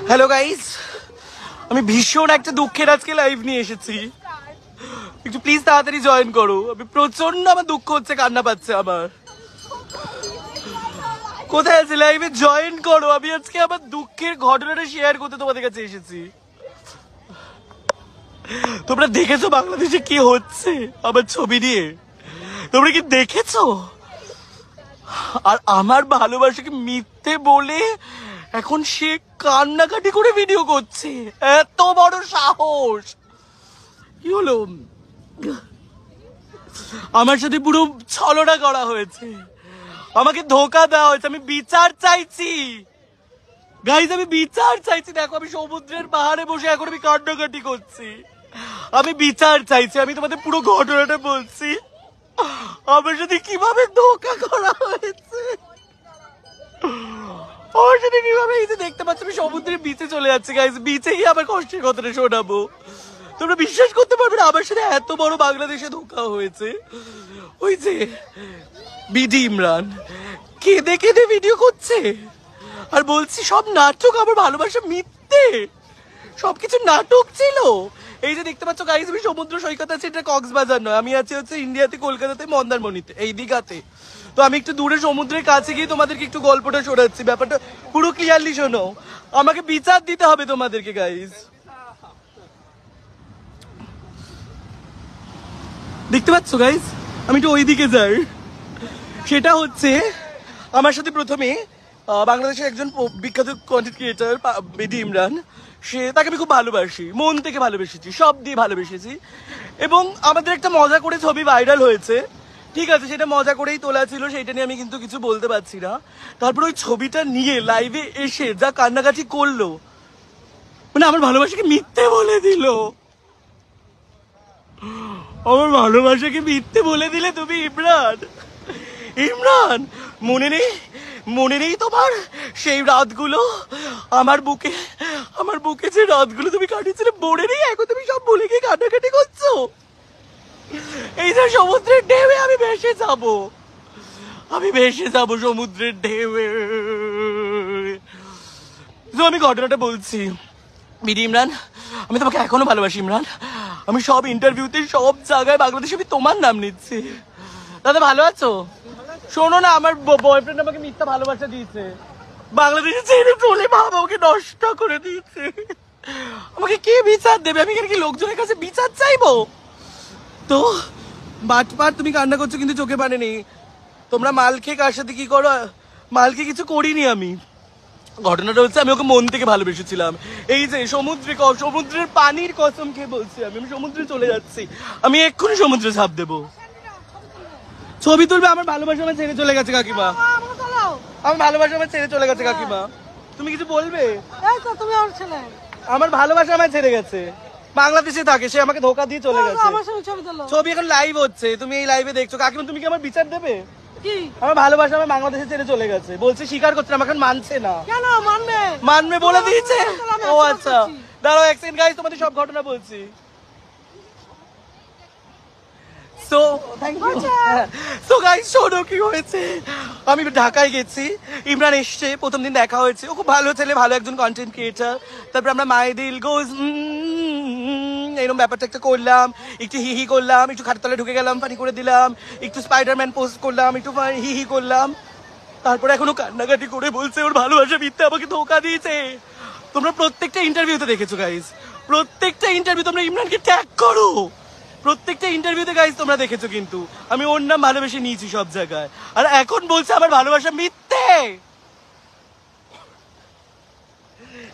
Hello guys, আমি ভীষণ একটা দুঃখের আজকে লাইভ নিয়ে এসেছি। একটু প্লিজ তাড়াতাড়ি জয়েন করো। আমি প্রচন্ড আমার দুঃখ হচ্ছে, কান্না পাচ্ছে আমার। কোথায় আছে লাইভে? জয়েন করো। আমি আজকে আমার দুঃখের ঘটনাটা শেয়ার করতে তোমাদের কাছে এসেছি। তোমরা দেখেছো বাংলাদেশে কি হচ্ছে আমার ছবি নিয়ে? তোমরা কি দেখেছো? আর আমার ভালোবাসাকে মিথ্যে বলে এখন সে কান্নাকাটি করে ভিডিও করছে। এত বড় সাহস! কি হলো? আমার সাথে পুরো ছলনা করা হয়েছে, আমাকে ধোকা দেওয়া হয়েছে। আমি বিচার চাইছি গাইজ, আমি বিচার চাইছি। দেখো আমি সমুদ্রের পাহাড়ে বসে এখন আমি কান্নাকাটি করছি। আমি বিচার চাইছি। আমি তোমাদের পুরো ঘটনাটা বলছি, আমার সাথে কিভাবে ধোকা করা হয়েছে, আমার সাথে কিভাবে। এই যে দেখতে পাচ্ছ আমি সমুদ্রের বিচে চলে যাচ্ছি গাইজ, বিচেই আমার কষ্টের কথাটা শোনাবো। তোমরা বিশ্বাস করতে পারবে না আমার সাথে এত বড় বাংলাদেশে ধোকা হয়েছে। ওই যে বিডি ইমরান কেঁদে কেঁদে ভিডিও করছে আর বলছি সব নাটক, আমার ভালোবাসা মিথ্যে, সবকিছু নাটক ছিল। এই যে দেখতে পাচ্ছ গাইজ, আমি সমুদ্র সৈকত আছে, এটা কক্সবাজার নয়, আমি আছি হচ্ছে ইন্ডিয়াতে, কলকাতাতে, মন্দারমণিতে, এই দীঘাতে। তো আমি একটু দূরে সমুদ্রের কাছে গিয়ে তোমাদেরকে একটু গল্পটা শোনাচ্ছি। ব্যাপারটা পুরো ক্লিয়ারলি শোনো, আমাকে বিচার দিতে হবে তোমাদেরকে গাইজ। দেখতে পাচ্ছ গাইজ, আমি একটু ওইদিকে যাই। সেটা হচ্ছে আমার সাথে প্রথমে বাংলাদেশের একজন বিখ্যাত কন্টেন্ট ক্রিয়েটার বিডি ইমরান, তাকে আমি খুব ভালোবাসি, মন থেকে ভালোবেসেছি, সব দিয়ে ভালোবেসেছি। এবং আমাদের একটা মজা করে ছবি ভাইরাল হয়েছে, ঠিক আছে, সেটা মজা করেই তোলা ছিল, সেটা নিয়ে আমি কিন্তু কিছু বলতে পারছি না। তারপর ওই ছবিটা নিয়ে লাইভে এসে যা কান্নাকাটি করলো, মানে আমার ভালোবাসাকে মিথ্যে বলে দিল। আমার ভালোবাসাকে মিথ্যে বলে দিলে তুমি ইমরান। ইমরান মনে নেই তোমার সেই রাতগুলো, আমার বুকে যে রাতগুলো তুমি কাটিয়েছিলে, মনে নেই? এখন তুমি সব ভুলে গিয়ে কান্নাকাটি করছো। এই যে সমুদ্রের ঢেউয়ে আমি ভেসে যাবো সমুদ্রের ঢেউয়ে। তো আমি ঘটনাটা বলছি বিডি ইমরান, আমি তোমাকে এখনো ভালোবাসি ইমরান। আমি সব ইন্টারভিউতে, সব জায়গায় বাংলাদেশে আমি তোমার নাম নিচ্ছি। দাদা ভালো আছো? শোনো না, আমার বয়ফ্রেন্ড আমাকে মিথ্যা ভালোবাসা দিয়েছে, বাংলাদেশে ছেড়ে চলে মা বাবাকে নষ্ট করে দিয়েছে। আমাকে কে বিচার দেবে? আমি কি লোকজনের কাছে বিচার চাইবো? তো বাটপার, তুমি কান্না করছো কিন্তু চোখে পানি নেই। তোমরা মাল খেয়ে কার সাথে কি করো? মাল খেয়ে কিছু করিনি আমি। ঘটনাটা হচ্ছে আমি ওকে মন থেকে ভালোবেসেছিলাম। এই যে সমুদ্রের পানির কসম খেয়ে বলছি, আমি সমুদ্রে চলে যাচ্ছি, আমি এক্ষুনি সমুদ্রে ঝাঁপ দেবো। ছবি তুলবে? আমার ভালোবাসা আমার ছেড়ে চলে গেছে কাকিমা, আমার ভালোবাসা আমার ছেড়ে চলে গেছে কাকিমা। তুমি কিছু বলবে? আমার ভালোবাসা আমার ছেড়ে গেছে, বাংলাদেশে থাকে, সে আমাকে ধোকা দিয়ে চলে গেছে। ছবি এখন লাইভ হচ্ছে, তুমি এই লাইভে দেখছো। কাকিমা তুমি কি আমার বিচার দেবে? আমার ভালোবাসা আমার বাংলাদেশে ছেড়ে চলে গেছে, বলছে স্বীকার করছে না, আমাকে মানছে না। কেন মানবে বলে দিয়েছে? ও আচ্ছা, দাঁড়াও এক সেকেন্ড গাইস, তোমাদের সব ঘটনা বলছি। শোনো কি হয়েছে। আমি ঢাকায় গেছি, ইমরান এসছে, প্রথম দিন দেখা হয়েছে, ও খুব ভালো ছেলে, ভালো একজন কন্টেন্ট ক্রিয়েটার। তারপর আমরা মায়েদিল গোজ এরকম ব্যাপারটা একটা করলাম, একটু হি করলাম, একটু খাটের তলে ঢুকে গেলাম, পানি করে দিলাম, একটু স্পাইডারম্যান পোস্ট করলাম, একটু হি করলাম। তারপরে এখনো কান্নাকাটি করে বলছে ওর ভালোবাসা মিথ্যে, আমাকে ধোকা দিয়েছে। তোমরা প্রত্যেকটা ইন্টারভিউতে দেখেছো গাইজ, প্রত্যেকটা ইন্টারভিউ তোমরা ইমরানকে ট্যাগ করো, প্রত্যেকটা ইন্টারভিউতে গাইজ তোমরা দেখেছো, কিন্তু আমি ওর নাম ভালোবেসে নিয়েছি সব জায়গায়, আর এখন বলছে আমার ভালোবাসা মিথ্যে।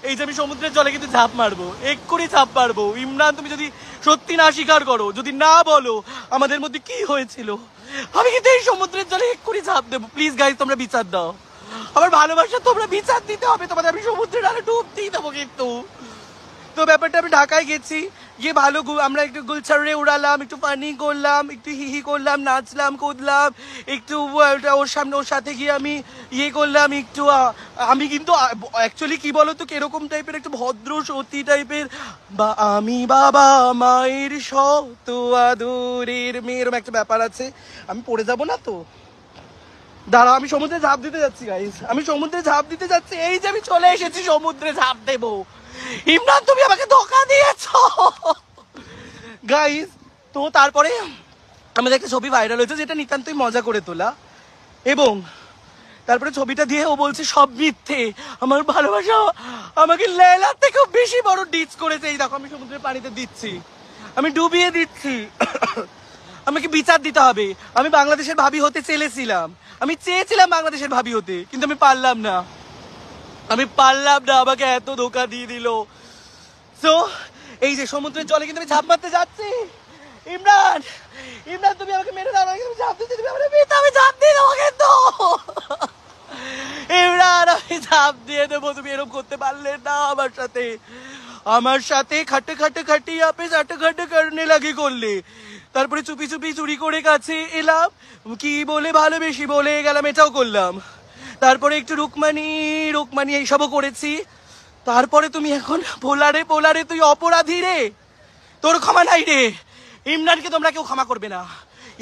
এই যে আমি সমুদ্রের জলে কিন্তু ঝাঁপ মারবো, এক্ষুনি ঝাঁপ মারবো। ইমরান তুমি যদি সত্যি না স্বীকার করো, যদি না বলো আমাদের মধ্যে কি হয়েছিল, আমি কিন্তু এই সমুদ্রের জলে এক্ষুনি ঝাঁপ দেবো। প্লিজ গাইজ তোমরা বিচার দাও, আমার ভালোবাসা তোমরা বিচার দিতে হবে তোমাদের। আমি সমুদ্রের আলো ডুবতেই দেবো কিন্তু। তো ব্যাপারটা, আমি ঢাকায় গেছি, গিয়ে ভালো আমরা একটু গুলছাড়ে উড়ালাম, একটু ফানি করলাম, একটু হি করলাম, নাচলাম কুদলাম, একটু ওর সাথে গিয়ে আমি করলাম একটু। আমি কিন্তু অ্যাকচুয়ালি কি বলতো, কিরকম টাইপের, একটু ভদ্র সতী টাইপের, বা আমি বাবা মায়ের শত আদরের মেয়ে, এরকম একটা ব্যাপার আছে। আমি পড়ে যাব না তো? দাঁড়াও, আমি সমুদ্রে ঝাঁপ দিতে যাচ্ছি গাইস, আমি সমুদ্রে ঝাঁপ দিতে যাচ্ছি। এই যে আমি চলে এসেছি সমুদ্রে ঝাঁপ দেবো। ইমরান তুমি আমাকে ধোকা দিয়েছো গাইস। তো তারপরে আমাদের একটা ছবি ভাইরাল হয়েছে যেটা নিতান্তই মজা করে তোলা, এবং তারপরে ছবিটা দিয়ে ও বলছে সব মিথ্যে, আমার ভালোবাসা আমাকে লেলার থেকেও বেশি বড় ডিচ করেছে। এই দেখো আমি সমুদ্রের পানিতে দিচ্ছি, আমি ডুবিয়ে দিচ্ছি আমাকে বিচার দিতে হবে। আমি বাংলাদেশের ভাবি হতে চেয়েছিলাম, আমি চেয়েছিলাম বাংলাদেশের ভাবি হতে, কিন্তু আমি পারলাম না, আমি পারলাম না, আমাকে এত ধোকা দিয়ে দিল। সো এই যে সমুদ্রের জলে কিন্তু আমি ঝাঁপ মারতে যাচ্ছি। ইমরান, ইমরান তুমি আমাকে মেরে দাও, আমি ঝাঁপ দিতে দিবি, আমি ঝাঁপ দিয়ে দেবো কিন্তু ইমরান, আমি ঝাঁপ দিয়ে দেবো, তুমি এরকম করতে পারলে না আমার সাথে। আমার সাথে খাটে খাটে খাটিয়ে আপে চাটে খাটে করনে লাগে করলে, তারপরে চুপি চুপি চুরি করে কাছে এলাম, কি বলে ভালোবেসি বলে গেলাম, এটাও করলাম। তারপরে একটু রুকমানি রুকমানি এইসবও করেছি। তারপরে তুমি এখন পোলারে পোলারে তুই অপরাধী রে, তোর ক্ষমা নাই রে। ইমরানকে তোমরা কেউ ক্ষমা করবে না।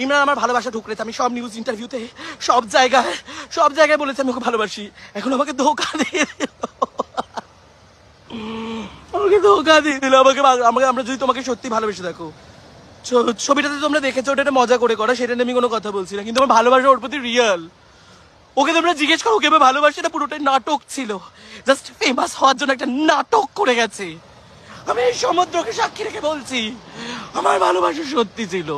ইমরান আমার ভালোবাসা ঢুকরেছে, আমি সব নিউজ ইন্টারভিউতে সব জায়গায় বলেছি আমি ওকে ভালোবাসি, এখন আমাকে ধোকা দিয়ে দিল, আমাকে ধোকা দিয়ে দিল, আমাকে আমরা যদি তোমাকে সত্যি ভালোবেসে দেখো, ছবিটাতে তোমরা দেখেছো ওটা একটা মজা করে করা, সেটা নিয়ে আমি কোনো কথা বলছি না, কিন্তু আমার ভালোবাসা ওর প্রতি রিয়েল। ওকে তোমরা জিজ্ঞেস করো ওকে ভালোবাসে, এটা পুরোটাই নাটক ছিল, জাস্ট ফেমাস হওয়ার জন্য একটা নাটক করে গেছে। আমি এই সমুদ্রকে সাক্ষী রেখে বলছি আমার ভালোবাসা সত্যি ছিল,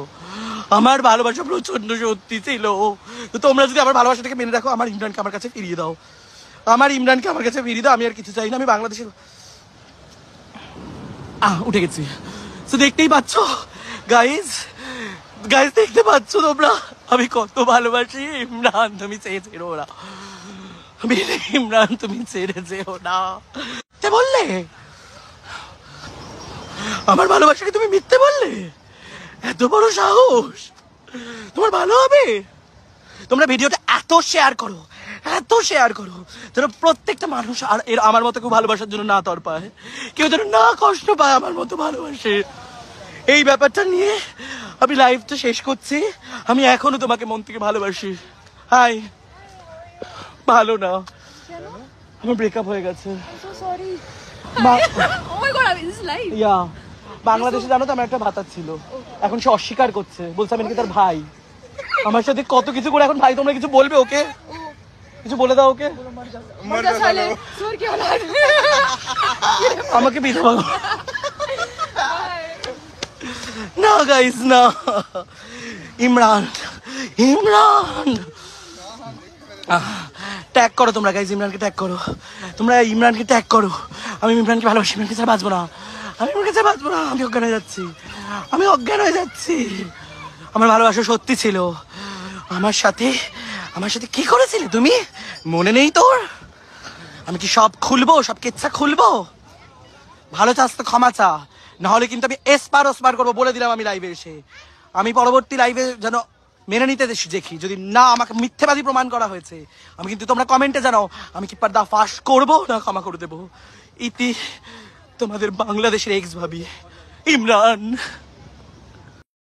আমার ভালোবাসা প্রচন্ড সত্যি ছিল। তো তোমরা যদি আমার ভালোবাসাটাকে মেনে রাখো, আমার ইমরানকে আমার কাছে ফিরিয়ে দাও, আমার ইমরানকে আমার কাছে ফিরিয়ে দাও, আমি আর কিছু চাই না। আমি বাংলাদেশের উঠে গেছি। তো দেখতেই পাচ্ছ গাইজ, গাইজ দেখতে পাচ্ছ তোমরা আমি কত ভালোবাসি ইমরান, তুমি চেয়েছো না ইমরান, তুমি ছেড়ে যেও না। বললে আমার ভালোবাসাকে তুমি মিথ্যে বললে, এত বড় সাহস তোমার, ভালো হবে তোমরা ভিডিওটা এত শেয়ার করো, এত শেয়ার করো যেন প্রত্যেকটা মানুষ আর এর আমার মতো কেউ ভালোবাসার জন্য না তর পায়, কেউ যেন না কষ্ট পায় আমার মতো ভালোবাসে। এই ব্যাপারটা নিয়ে আমি লাইফটা শেষ করছি। আমি এখনো তোমাকে মন থেকে ভালোবাসি। হাই, ভালো না, আমার ব্রেকআপ হয়ে গেছে। বাংলাদেশে জানো তো আমার একটা ভাতা ছিল, এখন সে অস্বীকার করছে, বলছে আমি নাকি তার ভাই। আমার সাথে কত কিছু করে, এখন ভাই তোমরা কিছু বলবে ওকে, কিছু বলে দাও ওকে, আমাকে বিধবা না গাইস না। ইমরান, ইমরান ট্যাগ করো তোমরা গাইস, ইমরানকে ট্যাগ করো, তোমরা ইমরানকে ট্যাগ করো। আমি ইমরানকে ভালোবাসি, ইমরানকে ছাড়া বাঁচবো না, আমি ইমরানকে ছাড়া বাঁচবো না, আমি অজ্ঞান হয়ে যাচ্ছি, আমি অজ্ঞান হয়ে যাচ্ছি। আমার ভালোবাসা সত্যি ছিল। আমার সাথে কি করেছিলে তুমি, মনে নেই তোর? আমি কি সব খুলবো, সব কেচ্ছা খুলবো? ভালো চাস তো ক্ষমা চা, নাহলে কিন্তু আমি এসপার ওসপার করবো, বলে দিলাম আমি লাইভে এসে। আমি পরবর্তী লাইভে যেন মেনে নিতে দেখি, যদি না আমাকে মিথ্যেবাদী প্রমাণ করা হয়েছে, আমি কিন্তু তোমরা কমেন্টে জানাও আমি কি পর্দা ফাঁস করবো না ক্ষমা করে দেবো। ইতি তোমাদের বাংলাদেশের এক্স ভাবি ইমরান।